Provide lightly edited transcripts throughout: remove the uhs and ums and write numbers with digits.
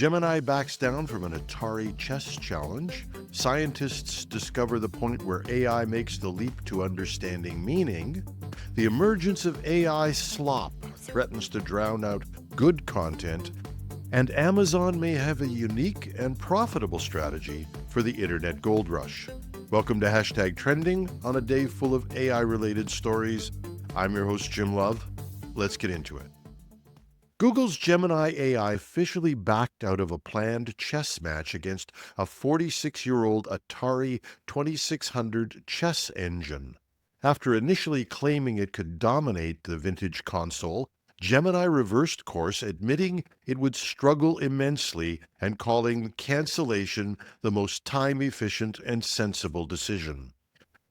Gemini backs down from an Atari chess challenge. Scientists discover the point where AI makes the leap to understanding meaning. The emergence of AI slop threatens to drown out good content. And Amazon may have a unique and profitable strategy for the internet gold rush. Welcome to Hashtag Trending on a day full of AI-related stories. I'm your host, Jim Love. Let's get into it. Google's Gemini AI officially backed out of a planned chess match against a 46-year-old Atari 2600 chess engine. After initially claiming it could dominate the vintage console, Gemini reversed course, admitting it would struggle immensely and calling cancellation the most time-efficient and sensible decision.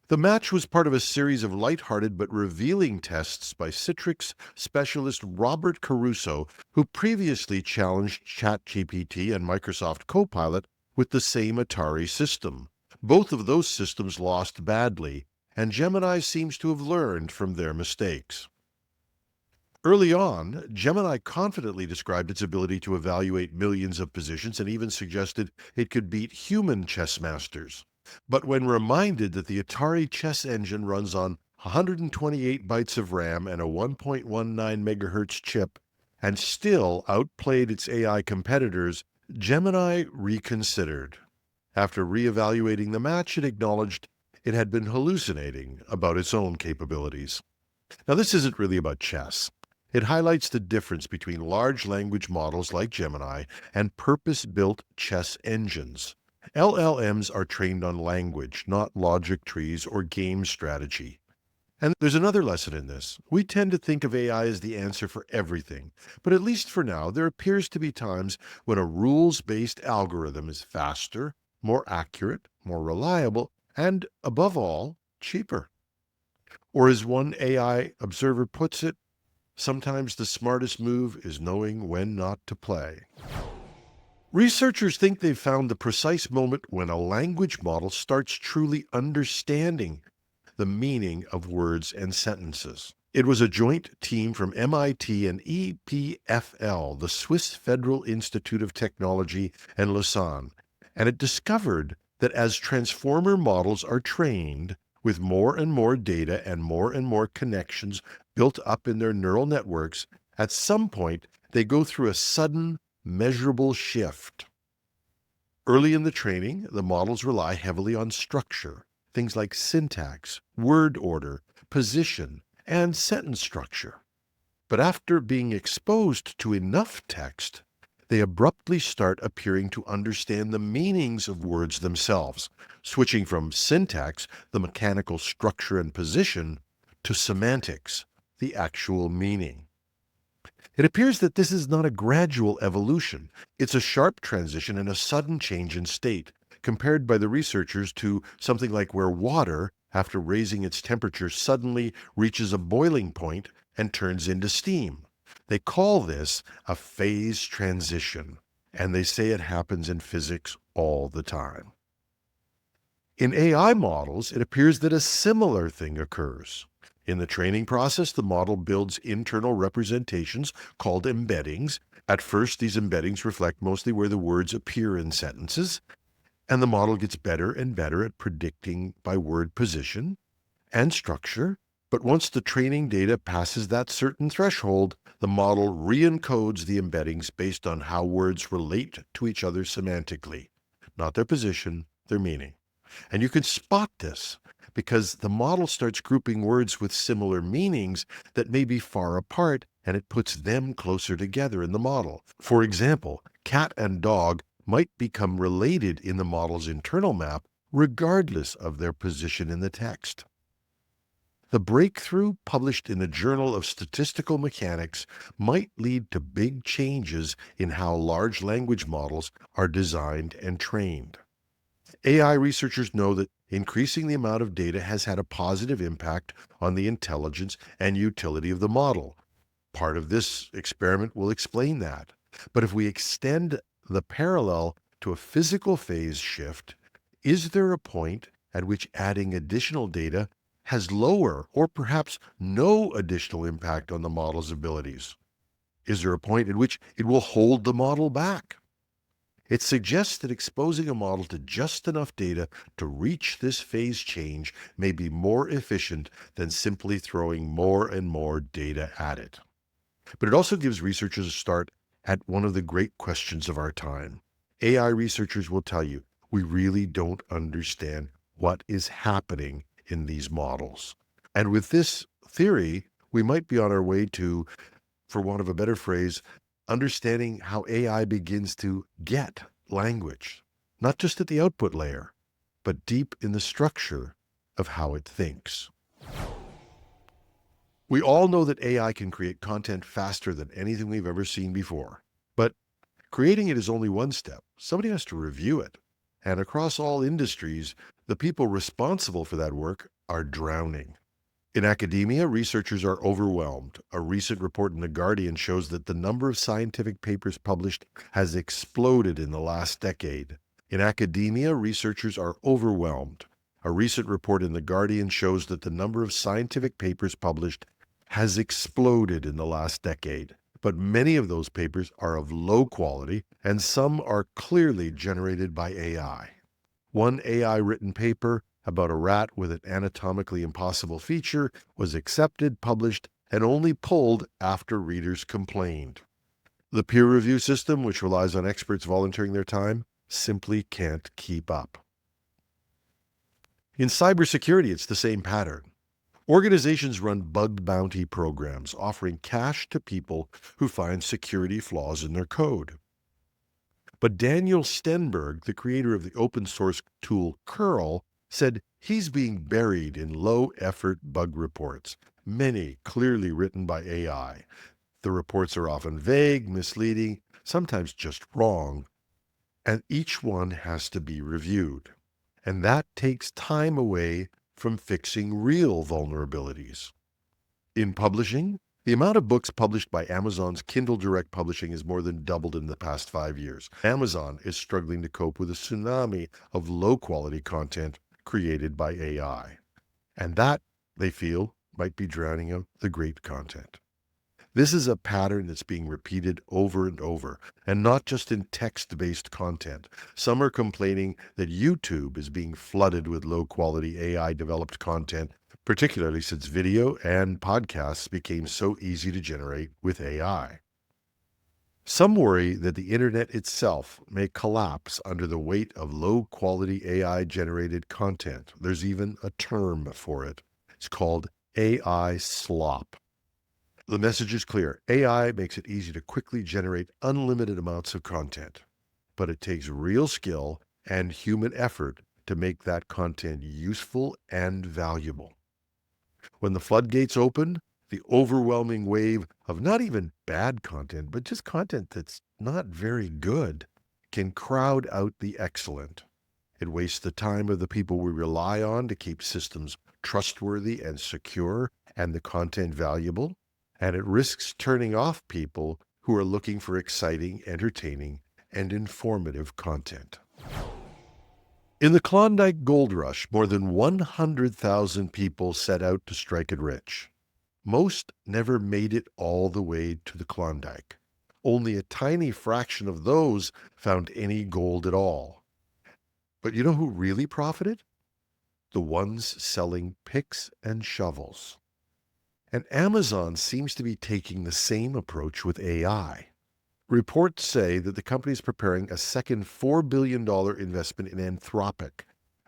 The match was part of a series of lighthearted but revealing tests by Citrix specialist Robert Caruso, who previously challenged ChatGPT and Microsoft Copilot with the same Atari system. Both of those systems lost badly, and Gemini seems to have learned from their mistakes. Early on, Gemini confidently described its ability to evaluate millions of positions and even suggested it could beat human chess masters. But when reminded that the Atari chess engine runs on 128 bytes of RAM and a 1.19 megahertz chip and still outplayed its AI competitors, Gemini reconsidered. After re-evaluating the match, it acknowledged it had been hallucinating about its own capabilities. Now, this isn't really about chess. It highlights the difference between large language models like Gemini and purpose-built chess engines. LLMs are trained on language, not logic trees or game strategy. And there's another lesson in this. We tend to think of AI as the answer for everything, but at least for now, there appears to be times when a rules-based algorithm is faster, more accurate, more reliable, and, above all, cheaper. Or as one AI observer puts it, sometimes the smartest move is knowing when not to play. Researchers think they've found the precise moment when a language model starts truly understanding the meaning of words and sentences. It was a joint team from MIT and EPFL, the Swiss Federal Institute of Technology, and Lausanne, and it discovered that as transformer models are trained with more and more data and more connections built up in their neural networks, at some point they go through a sudden, measurable shift. Early in the training, the models rely heavily on structure, things like syntax, word order, position, and sentence structure. But after being exposed to enough text, they abruptly start appearing to understand the meanings of words themselves, switching from syntax, the mechanical structure and position, to semantics, the actual meaning. It appears that this is not a gradual evolution. It's a sharp transition and a sudden change in state, compared by the researchers to something like where water, after raising its temperature, suddenly reaches a boiling point and turns into steam. They call this a phase transition, and they say it happens in physics all the time. In AI models, it appears that a similar thing occurs. In the training process, the model builds internal representations called embeddings. At first, these embeddings reflect mostly where the words appear in sentences, and the model gets better and better at predicting by word position and structure. But once the training data passes that certain threshold, the model re-encodes the embeddings based on how words relate to each other semantically, not their position, their meaning. And you can spot this because the model starts grouping words with similar meanings that may be far apart, and it puts them closer together in the model. For example, cat and dog might become related in the model's internal map regardless of their position in the text. The breakthrough, published in the Journal of Statistical Mechanics, might lead to big changes in how large language models are designed and trained. AI researchers know that increasing the amount of data has had a positive impact on the intelligence and utility of the model. Part of this experiment will explain that. But if we extend the parallel to a physical phase shift, is there a point at which adding additional data has lower or perhaps no additional impact on the model's abilities? Is there a point at which it will hold the model back? It suggests that exposing a model to just enough data to reach this phase change may be more efficient than simply throwing more and more data at it. But it also gives researchers a start at one of the great questions of our time. AI researchers will tell you, we really don't understand what is happening in these models. And with this theory, we might be on our way to, for want of a better phrase, understanding how AI begins to get language, not just at the output layer, but deep in the structure of how it thinks. We all know that AI can create content faster than anything we've ever seen before. But creating it is only one step. Somebody has to review it. And across all industries, the people responsible for that work are drowning. In academia, researchers are overwhelmed. A recent report in The Guardian shows that the number of scientific papers published has exploded in the last decade. In academia, researchers are overwhelmed. A recent report in The Guardian shows that the number of scientific papers published has exploded in the last decade. But many of those papers are of low quality, and some are clearly generated by AI. One AI-written paper about a rat with an anatomically impossible feature was accepted, published, and only pulled after readers complained. The peer review system, which relies on experts volunteering their time, simply can't keep up. In cybersecurity, it's the same pattern. Organizations run bug bounty programs, offering cash to people who find security flaws in their code. But Daniel Stenberg, the creator of the open source tool curl, said he's being buried in low-effort bug reports, many clearly written by AI. The reports are often vague, misleading, sometimes just wrong, and each one has to be reviewed. And that takes time away from fixing real vulnerabilities. In publishing, the amount of books published by Amazon's Kindle Direct Publishing has more than doubled in the past 5 years. Amazon is struggling to cope with a tsunami of low-quality content created by AI. And that, they feel, might be drowning out the great content. This is a pattern that's being repeated over and over, and not just in text-based content. Some are complaining that YouTube is being flooded with low-quality AI-developed content, particularly since video and podcasts became so easy to generate with AI. Some worry that the internet itself may collapse under the weight of low-quality AI-generated content. There's even a term for it. It's called AI slop. The message is clear. AI makes it easy to quickly generate unlimited amounts of content, but it takes real skill and human effort to make that content useful and valuable. When the floodgates open, the overwhelming wave of not even bad content, but just content that's not very good, can crowd out the excellent. It wastes the time of the people we rely on to keep systems trustworthy and secure and the content valuable. And it risks turning off people who are looking for exciting, entertaining, and informative content. In the Klondike Gold Rush, more than 100,000 people set out to strike it rich. Most never made it all the way to the Klondike. Only a tiny fraction of those found any gold at all. But you know who really profited? The ones selling picks and shovels. And Amazon seems to be taking the same approach with AI. Reports say that the company is preparing a second $4 billion investment in Anthropic,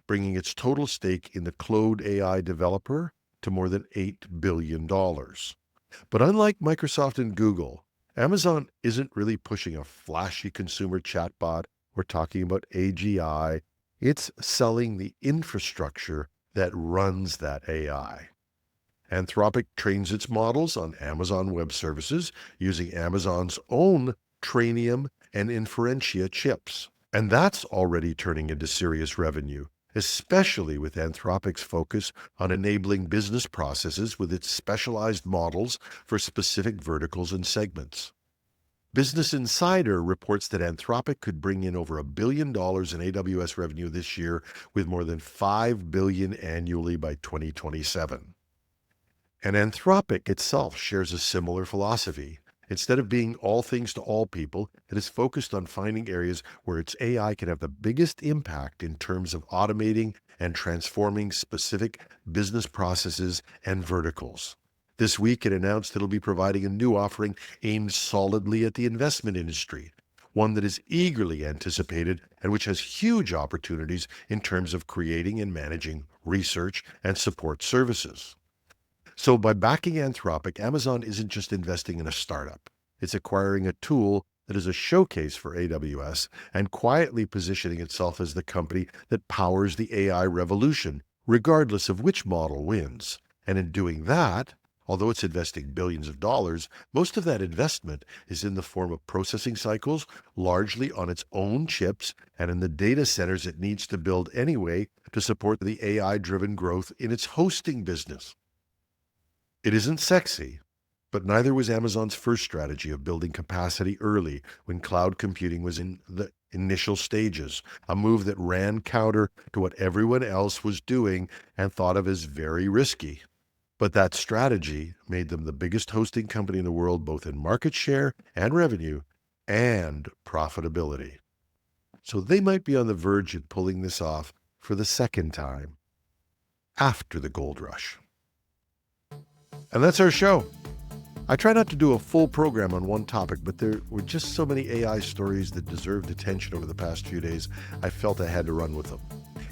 bringing its total stake in the Claude AI developer to more than $8 billion. But unlike Microsoft and Google, Amazon isn't really pushing a flashy consumer chatbot or talking about AGI. It's selling the infrastructure that runs that AI. Anthropic trains its models on Amazon Web Services using Amazon's own Trainium and Inferentia chips. And that's already turning into serious revenue, especially with Anthropic's focus on enabling business processes with its specialized models for specific verticals and segments. Business Insider reports that Anthropic could bring in over $1 billion in AWS revenue this year, with more than $5 billion annually by 2027. And Anthropic itself shares a similar philosophy. Instead of being all things to all people, it is focused on finding areas where its AI can have the biggest impact in terms of automating and transforming specific business processes and verticals. This week, it announced it'll be providing a new offering aimed solidly at the investment industry, one that is eagerly anticipated and which has huge opportunities in terms of creating and managing research and support services. So by backing Anthropic, Amazon isn't just investing in a startup. It's acquiring a tool that is a showcase for AWS and quietly positioning itself as the company that powers the AI revolution, regardless of which model wins. And in doing that, although it's investing billions of dollars, most of that investment is in the form of processing cycles, largely on its own chips and in the data centers it needs to build anyway to support the AI-driven growth in its hosting business. It isn't sexy, but neither was Amazon's first strategy of building capacity early when cloud computing was in the initial stages, a move that ran counter to what everyone else was doing and thought of as very risky. But that strategy made them the biggest hosting company in the world, both in market share and revenue and profitability. So they might be on the verge of pulling this off for the second time after the gold rush. And that's our show. I try not to do a full program on one topic, but there were just so many AI stories that deserved attention over the past few days, I felt I had to run with them.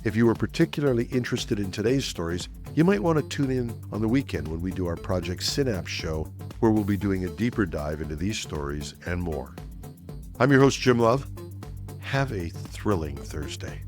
If you were particularly interested in today's stories, you might want to tune in on the weekend when we do our Project Synapse show, where we'll be doing a deeper dive into these stories and more. I'm your host, Jim Love. Have a thrilling Thursday.